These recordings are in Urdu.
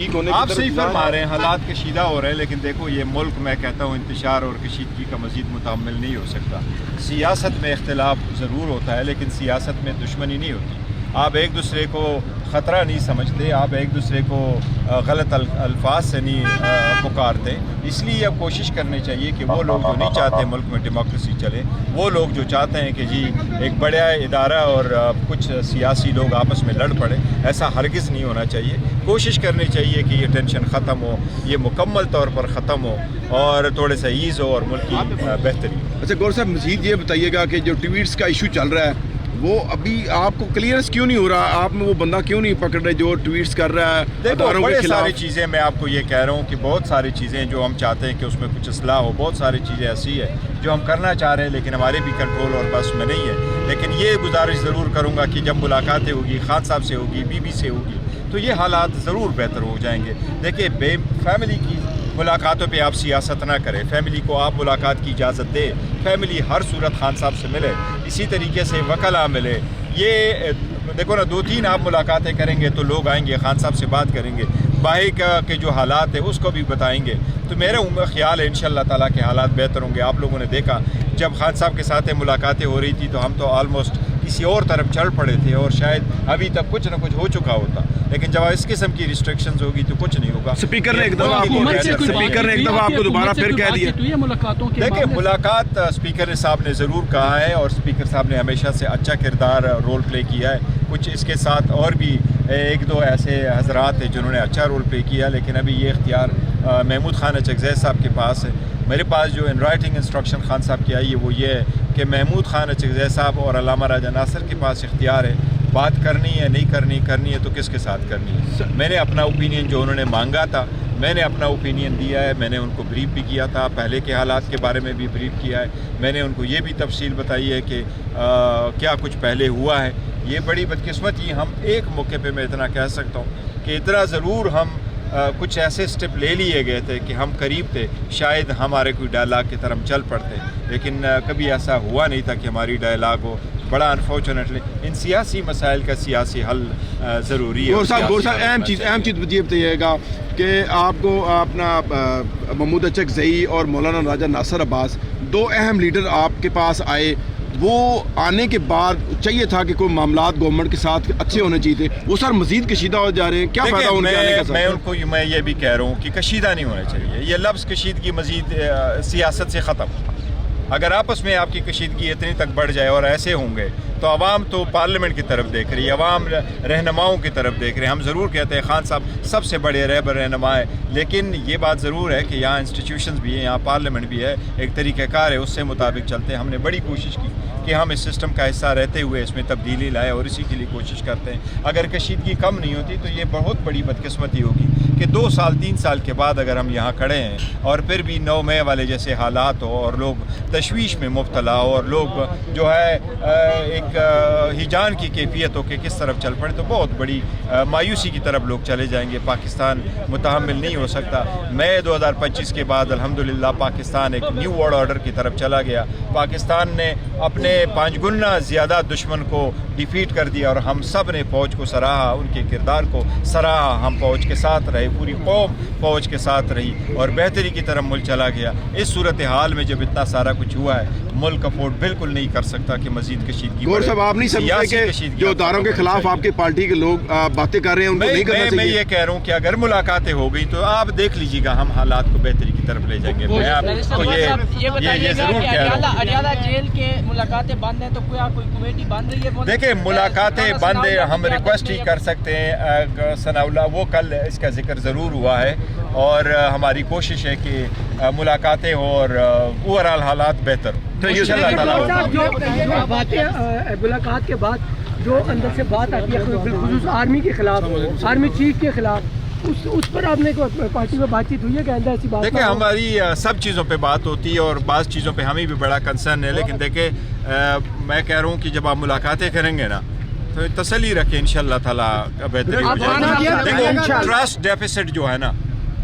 آپ صحیح فرما رہے ہیں، حالات کشیدہ ہو رہے ہیں، لیکن دیکھو یہ ملک میں کہتا ہوں انتشار اور کشیدگی کا مزید متحمل نہیں ہو سکتا۔ سیاست میں اختلاف ضرور ہوتا ہے، لیکن سیاست میں دشمنی نہیں ہوتی۔ آپ ایک دوسرے کو خطرہ نہیں سمجھتے، آپ ایک دوسرے کو غلط الفاظ سے نہیں پکارتے۔ اس لیے اب کوشش کرنی چاہیے کہ وہ لوگ جو نہیں چاہتے ملک میں ڈیموکریسی چلے، وہ لوگ جو چاہتے ہیں کہ جی ایک بڑا ادارہ اور کچھ سیاسی لوگ آپس میں لڑ پڑے، ایسا ہرگز نہیں ہونا چاہیے۔ کوشش کرنی چاہیے کہ یہ ٹینشن ختم ہو، یہ مکمل طور پر ختم ہو اور تھوڑے سا ایز ہو اور ملک کی بہتری ہو۔ اچھا گور صاحب، مزید یہ بتائیے گا کہ جو ٹویٹس کا ایشو چل رہا ہے وہ ابھی آپ کو کلیئرنس کیوں نہیں ہو رہا؟ آپ میں وہ بندہ کیوں نہیں پکڑ رہے جو ٹویٹس کر رہا ہے دیکھو بڑے ساری چیزیں، میں آپ کو یہ کہہ رہا ہوں کہ بہت ساری چیزیں جو ہم چاہتے ہیں کہ اس میں کچھ اصلاح ہو، بہت ساری چیزیں ایسی ہے جو ہم کرنا چاہ رہے ہیں لیکن ہمارے بھی کنٹرول اور بس میں نہیں ہے۔ لیکن یہ گزارش ضرور کروں گا کہ جب ملاقاتیں ہوگی، خان صاحب سے ہوگی، بی بی سے ہوگی، تو یہ حالات ضرور بہتر ہو جائیں گے۔ دیکھیں فیملی کی ملاقاتوں پہ آپ سیاست نہ کریں، فیملی کو آپ ملاقات کی اجازت دیں، فیملی ہر صورت خان صاحب سے ملے، اسی طریقے سے وکلاء ملے۔ یہ دیکھو نا، 2-3 آپ ملاقاتیں کریں گے تو لوگ آئیں گے، خان صاحب سے بات کریں گے، باہی کے جو حالات ہیں اس کو بھی بتائیں گے، تو میرا خیال ہے انشاءاللہ تعالیٰ کے حالات بہتر ہوں گے۔ آپ لوگوں نے دیکھا جب خان صاحب کے ساتھ ملاقاتیں ہو رہی تھی تو ہم تو آلموسٹ کسی اور طرف چل پڑے تھے اور شاید ابھی تک کچھ نہ کچھ ہو چکا ہوتا، لیکن جب اس قسم کی ریسٹرکشنز ہوگی تو کچھ نہیں ہوگا۔ اسپیکر نے ایک دفعہ آپ کو دوبارہ پھر کہہ دیا۔ دیکھیں ملاقات اسپیکر صاحب نے ضرور کہا ہے اور اسپیکر صاحب نے ہمیشہ سے اچھا کردار رول پلے کیا ہے۔ کچھ اس کے ساتھ اور بھی 1-2 ایسے حضرات ہیں جنہوں نے اچھا رول پلے کیا، لیکن ابھی یہ اختیار محمود خان اچکزئی صاحب کے پاس ہے۔ میرے پاس جو ان رائٹنگ انسٹرکشن خان صاحب کی آئی ہے وہ یہ ہے کہ محمود خان اچکزئی صاحب اور علامہ راجہ ناصر کے پاس اختیار ہے، بات کرنی ہے نہیں کرنی ہے تو کس کے ساتھ کرنی ہے۔ میں نے اپنا اوپینین جو انہوں نے مانگا تھا، میں نے اپنا اوپینین دیا ہے، میں نے ان کو بریف بھی کیا تھا، پہلے کے حالات کے بارے میں بھی بریف کیا ہے، میں نے ان کو یہ بھی تفصیل بتائی ہے کہ کیا کچھ پہلے ہوا ہے۔ یہ بڑی بدقسمتی، ہم ایک موقع پہ میں اتنا کہہ سکتا ہوں کہ اتنا ضرور ہم کچھ ایسے سٹیپ لے لیے گئے تھے کہ ہم قریب تھے شاید ہمارے کوئی ڈائلاگ کی طرف چل پڑتے، لیکن کبھی ایسا ہوا نہیں تھا کہ ہماری ڈائلاگ ہو۔ بڑا انفارچونیٹلی ان سیاسی مسائل کا سیاسی حل ضروری ہے۔ گور صاحب اہم چیز یہ بتائیے گا کہ آپ کو اپنا محمود اچکزئی اور مولانا راجہ ناصر عباس 2 اہم لیڈر آپ کے پاس آئے، وہ آنے کے بعد چاہیے تھا کہ کوئی معاملات گورنمنٹ کے ساتھ اچھے ہونے چاہیے تھے، وہ سر مزید کشیدہ ہو جا رہے ہیں، کیا فائدہ ان کے آنے کا؟ میں ان کو میں یہ بھی کہہ رہا ہوں کہ کشیدہ نہیں ہونا چاہیے، یہ لفظ کشیدگی مزید سیاست سے ختم۔ اگر آپس میں آپ کی کشیدگی اتنی تک بڑھ جائے اور ایسے ہوں گے تو عوام تو پارلیمنٹ کی طرف دیکھ رہی ہے، عوام رہنماؤں کی طرف دیکھ رہے ہیں۔ ہم ضرور کہتے ہیں خان صاحب سب سے بڑے رہبر رہنما ہے، لیکن یہ بات ضرور ہے کہ یہاں انسٹیٹیوشنز بھی ہیں، یہاں پارلیمنٹ بھی ہے، ایک طریقہ کار ہے، اس سے مطابق چلتے ہیں۔ ہم نے بڑی کوشش کی کہ ہم اس سسٹم کا حصہ رہتے ہوئے اس میں تبدیلی لائے اور اسی کے لیے کوشش کرتے ہیں۔ اگر کشیدگی کم نہیں ہوتی تو یہ بہت بڑی بدقسمتی ہوگی کہ 2 سال 3 سال کے بعد اگر ہم یہاں کھڑے ہیں اور پھر بھی 9 مئی والے جیسے حالات ہو اور لوگ تشویش میں مبتلا ہو اور لوگ جو ہے ایک ہیجان کی کیفیت ہو کہ کس طرف چل پڑے تو بہت بڑی مایوسی کی طرف لوگ چلے جائیں گے۔ پاکستان متحمل نہیں ہو سکتا۔ مئی 2025 کے بعد الحمدللہ پاکستان ایک نیو ورلڈ آرڈر کی طرف چلا گیا۔ پاکستان نے اپنے 5 گنا زیادہ دشمن کو ڈیفیٹ کر دیا اور ہم سب نے فوج کو سراہا، ان کے کردار کو سراہا، ہم فوج کے ساتھ رہے، پوری قوم فوج کے ساتھ رہی اور بہتری کی طرف ملک چلا گیا۔ اس صورتحال میں جب اتنا سارا کچھ ہوا ہے، ملک افورڈ بالکل نہیں کر سکتا کہ مزید کشیدگی۔ گور صاحب آپ نہیں سمجھتے کہ جو اداروں کے خلاف آپ کے پارٹی کے لوگ باتیں کر رہے ہیں ان کو نہیں کرنا چاہیے؟ میں یہ کہہ رہا ہوں کہ اگر ملاقاتیں ہو گئی تو آپ دیکھ لیجیے گا، ہم حالات کو بہتری کی طرف لے جائیں گے۔ میں آپ کو یہ ضرور کہہ رہا ہوں۔ اڈیالہ جیل کے ملاقاتیں بند ہیں تو کوئی کمیٹی بن رہی ہے؟ دیکھیں ملاقاتیں بند ہیں، ہم ریکویسٹ ہی کر سکتے ہیں۔ ثناء اللہ وہ کل اس کا ذکر ضرور ہوا ہے اور ہماری کوشش ہے کہ ملاقاتیں ہوں اور اوورآل حالات بہتر ہوں۔ ملاقات کے بعد جو اندر سے بات آتی ہے بالخصوص آرمی کے خلاف، آرمی چیف کے خلاف، اس پر آپ نے پارٹی میں بات چیت ہوئی ہے کہ اندر ایسی بات؟ دیکھیں ہماری سب چیزوں پہ بات ہوتی ہے اور بعض چیزوں پہ ہمیں بھی بڑا کنسرن ہے، لیکن دیکھیں میں کہہ رہا ہوں کہ جب آپ ملاقاتیں کریں گے نا تو تسلی رکھیں انشاءاللہ تعالیٰ بہتری ہو جائے گی۔ دیکھو ٹرسٹ ڈیفیسٹ جو ہے نا،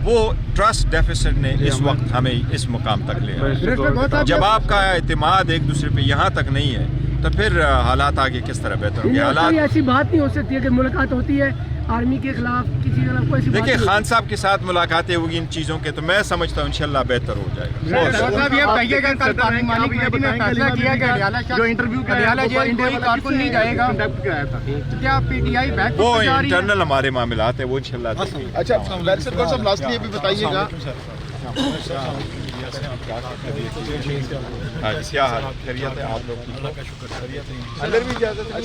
وہ ٹرسٹ ڈیفیسٹ نے اس وقت ہمیں اس مقام تک لے آیا۔ جب آپ کا اعتماد ایک دوسرے پہ یہاں تک نہیں ہے تو پھر حالات آگے کس طرح بہتر ہوں گے. کوئی حالات ایسی بات نہیں ہو سکتی ہے کہ ملاقات ہوتی ہے آرمی کے خلاف کسی کے خلاف کوئی ایسی بات دیکھیں نہیں خان صاحب کے ساتھ ملاقاتیں ہوگی ان چیزوں کے تو میں سمجھتا ہوں انشاءاللہ بہتر ہو جائے گا. صاحب یہ بتائیے کہ کل پارلیمانی کمیٹی نے فیصلہ کیا کہ اڈیالہ جو انٹرویو اڈیالہ جیل کوئی کارکن نہیں جائے گا, تو کیا پی ٹی آئی بیک وہ پہ جا رہی ہے؟ انٹرنل ہمارے معاملات ہیں وہ انشاءاللہ دیکھیں گے. اچھا بیرسٹر گوہر صاحب لاسٹلی یہ بھی بتائیے گا ہاں جی کیا حال خیریت ہے آپ لوگ اندر بھی اجازت ہے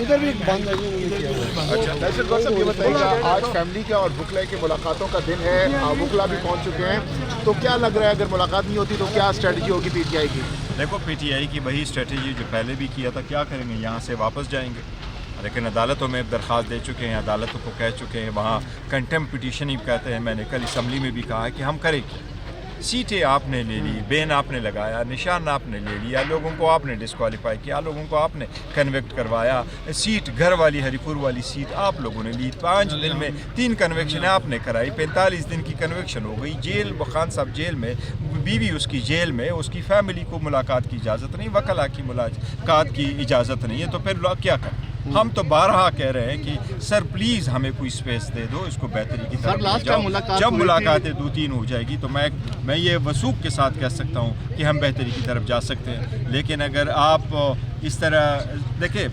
ادھر بھی بند ہے. اچھا بیرسٹر گوہر صاحب یہ بتائیے گا آج فیملی کا اور وکلا کی ملاقاتوں کا دن ہے, وکلا بھی پہنچ چکے ہیں, تو کیا لگ رہا ہے اگر ملاقات نہیں ہوتی تو کیا اسٹریٹجی ہوگی پی ٹی آئی کی؟ دیکھو پی ٹی آئی کی وہی اسٹریٹجی جو پہلے بھی کیا تھا, کیا کریں گے یہاں سے واپس جائیں گے, لیکن عدالتوں میں درخواست دے چکے ہیں, عدالتوں کو کہہ چکے ہیں, وہاں کنٹمپٹ پٹیشن ہی کہتے ہیں. میں نے کل اسمبلی میں بھی کہا ہے کہ ہم کریں کیا, سیٹیں آپ نے لے لی, بین آپ نے لگایا, نشان آپ نے لے لیا, لوگوں کو آپ نے ڈسکوالیفائی کیا, لوگوں کو آپ نے کنوکٹ کروایا, سیٹ گھر والی ہری پور والی سیٹ آپ لوگوں نے لی, 5 دن میں 3 کنوکشن آپ نے کرائی, 45 دن کی کنوکشن ہو گئی. جیل خان صاحب جیل میں, بیوی اس کی جیل میں, اس کی فیملی کو ملاقات کی اجازت نہیں, وکلا کی ملاقات کی اجازت نہیں ہے, تو پھر لوگ کیا کریں؟ ہم تو بارہا کہہ رہے ہیں کہ سر پلیز ہمیں کوئی اسپیس دے دو, اس کو بہتری کی طرف لے جاؤ. جب ملاقاتیں 2-3 ہو جائے گی تو میں یہ وثوق کے ساتھ کہہ سکتا ہوں کہ ہم بہتری کی طرف جا سکتے ہیں. لیکن اگر آپ اس طرح دیکھیں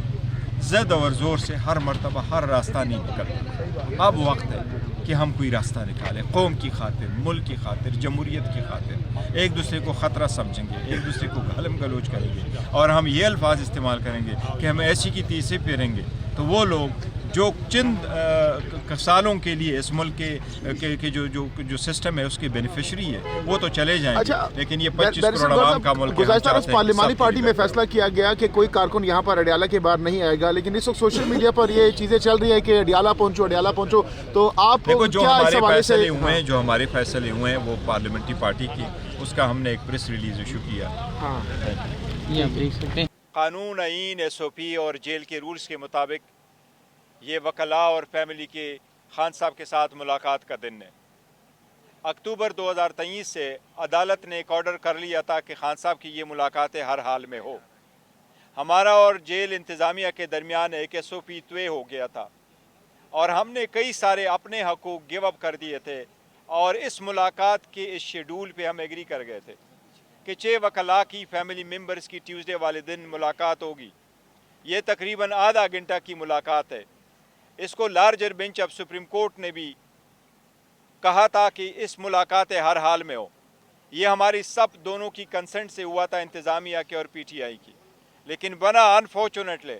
زد اور زور سے ہر مرتبہ ہر راستہ نہیں نکلتا. اب وقت ہے کہ ہم کوئی راستہ نکالیں, قوم کی خاطر, ملک کی خاطر, جمہوریت کی خاطر. ایک دوسرے کو خطرہ سمجھیں گے, ایک دوسرے کو گالم گلوچ کریں گے, اور ہم یہ الفاظ استعمال کریں گے کہ ہم ایسی کی تیسے پھیریں گے, تو وہ لوگ جو چند سالوں کے لیے اس ملک کے جو سسٹم ہے اس کے بینیفیشری ہے وہ تو چلے جائیں گے, لیکن یہ 25 کروڑ عوام کا ملک ہے. گزشتہ روز پارلیمانی پارٹی میں فیصلہ کیا گیا کہ کوئی کارکن یہاں پر اڈیالہ کے باہر نہیں آئے گا, لیکن اس وقت سوشل میڈیا پر یہ چیزیں چل رہی ہے کہ اڈیالہ پہنچو, تو آپ دیکھو جو کیا اس حوالے سے ہمارے فیصلے ہوئے ہیں وہ پارلیمنٹری پارٹی کی, اس کا ہم نے ایک پریس ریلیز ایشو کیا. قانون, آئین, ایس او پی اور جیل کے رولز کے مطابق یہ وکلا اور فیملی کے خان صاحب کے ساتھ ملاقات کا دن ہے. اکتوبر 2023 سے عدالت نے ایک آرڈر کر لیا تھا کہ خان صاحب کی یہ ملاقاتیں ہر حال میں ہو. ہمارا اور جیل انتظامیہ کے درمیان ایک ایس او پی طے ہو گیا تھا, اور ہم نے کئی سارے اپنے حقوق گیو اپ کر دیے تھے, اور اس ملاقات کے اس شیڈول پہ ہم ایگری کر گئے تھے کہ 6 وکلا کی فیملی ممبرز کی ٹیوزڈے والے دن ملاقات ہوگی. یہ تقریباً آدھا گھنٹہ کی ملاقات ہے. اس کو larger bench of supreme court نے بھی کہا تھا کہ اس ملاقاتیں ہر حال میں ہو. یہ ہماری سب دونوں کی کنسنٹ سے ہوا تھا, انتظامیہ کے اور پی ٹی آئی کی, لیکن بنا انفارچونیٹلی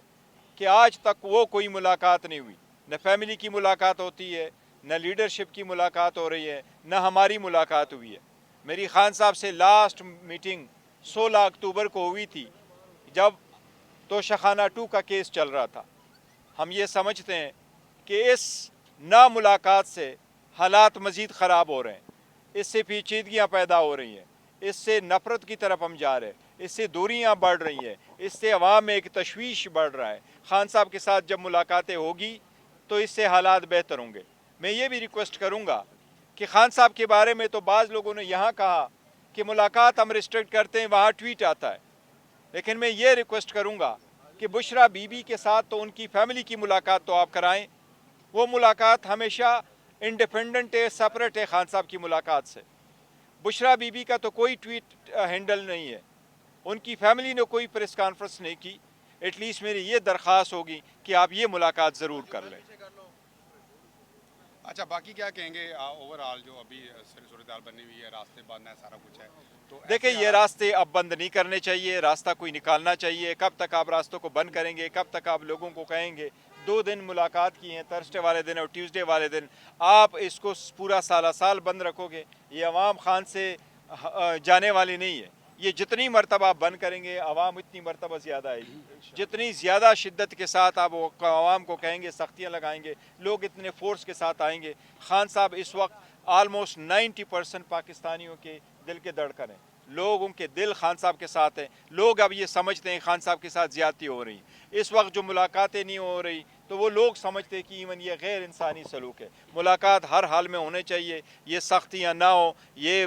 کہ آج تک وہ کوئی ملاقات نہیں ہوئی. نہ فیملی کی ملاقات ہوتی ہے, نہ لیڈرشپ کی ملاقات ہو رہی ہے, نہ ہماری ملاقات ہوئی ہے. میری خان صاحب سے لاسٹ میٹنگ 16 اکتوبر کو ہوئی تھی جب توشخانہ 2 کا کیس چل رہا تھا. ہم یہ سمجھتے ہیں کہ اس نا ملاقات سے حالات مزید خراب ہو رہے ہیں, اس سے پیچیدگیاں پیدا ہو رہی ہیں, اس سے نفرت کی طرف ہم جا رہے ہیں, اس سے دوریاں بڑھ رہی ہیں, اس سے عوام میں ایک تشویش بڑھ رہا ہے. خان صاحب کے ساتھ جب ملاقاتیں ہوگی تو اس سے حالات بہتر ہوں گے. میں یہ بھی ریکویسٹ کروں گا کہ خان صاحب کے بارے میں تو بعض لوگوں نے یہاں کہا کہ ملاقات ہم ریسٹرکٹ کرتے ہیں, وہاں ٹویٹ آتا ہے, لیکن میں یہ ریکویسٹ کروں گا کہ بشرا بی بی کے ساتھ تو ان کی فیملی کی ملاقات تو آپ کرائیں. وہ ملاقات ہمیشہ انڈیپینڈنٹ ہے, سپریٹ ہے خان صاحب کی ملاقات سے. بشرا بی بی کا تو کوئی ٹویٹ ہینڈل نہیں ہے, ان کی فیملی نے کوئی پریس کانفرنس نہیں کی. ایٹ لیسٹ میری یہ درخواست ہوگی کہ آپ یہ ملاقات ضرور کر لیں. اچھا باقی کیا کہیں گے اوور آل جو ابھی صورتحال بنی ہوئی ہے, راستے بند ہیں, سارا کچھ ہے, تو دیکھیں یہ راستے اب بند نہیں کرنے چاہیے, راستہ کوئی نکالنا چاہیے. کب تک آپ راستوں کو بند کریں گے, کب تک آپ لوگوں کو کہیں گے 2 دن ملاقات کی ہیں, تھرسڈے والے دن اور ٹیوزڈے والے دن, آپ اس کو پورا سال بند رکھو گے؟ یہ عوام خان سے جانے والی نہیں ہے. یہ جتنی مرتبہ آپ بند کریں گے عوام اتنی مرتبہ زیادہ آئے گی. جتنی زیادہ شدت کے ساتھ آپ عوام کو کہیں گے, سختیاں لگائیں گے, لوگ اتنے فورس کے ساتھ آئیں گے. خان صاحب اس وقت آلموسٹ 90% پاکستانیوں کے دل کے دھڑکن ہیں, لوگوں کے دل خان صاحب کے ساتھ ہیں. لوگ اب یہ سمجھتے ہیں خان صاحب کے ساتھ زیادتی ہو رہی. اس وقت جو ملاقاتیں نہیں ہو رہی تو وہ لوگ سمجھتے ہیں کہ ایون یہ غیر انسانی سلوک ہے. ملاقات ہر حال میں ہونے چاہیے, یہ سختیاں نہ ہوں, یہ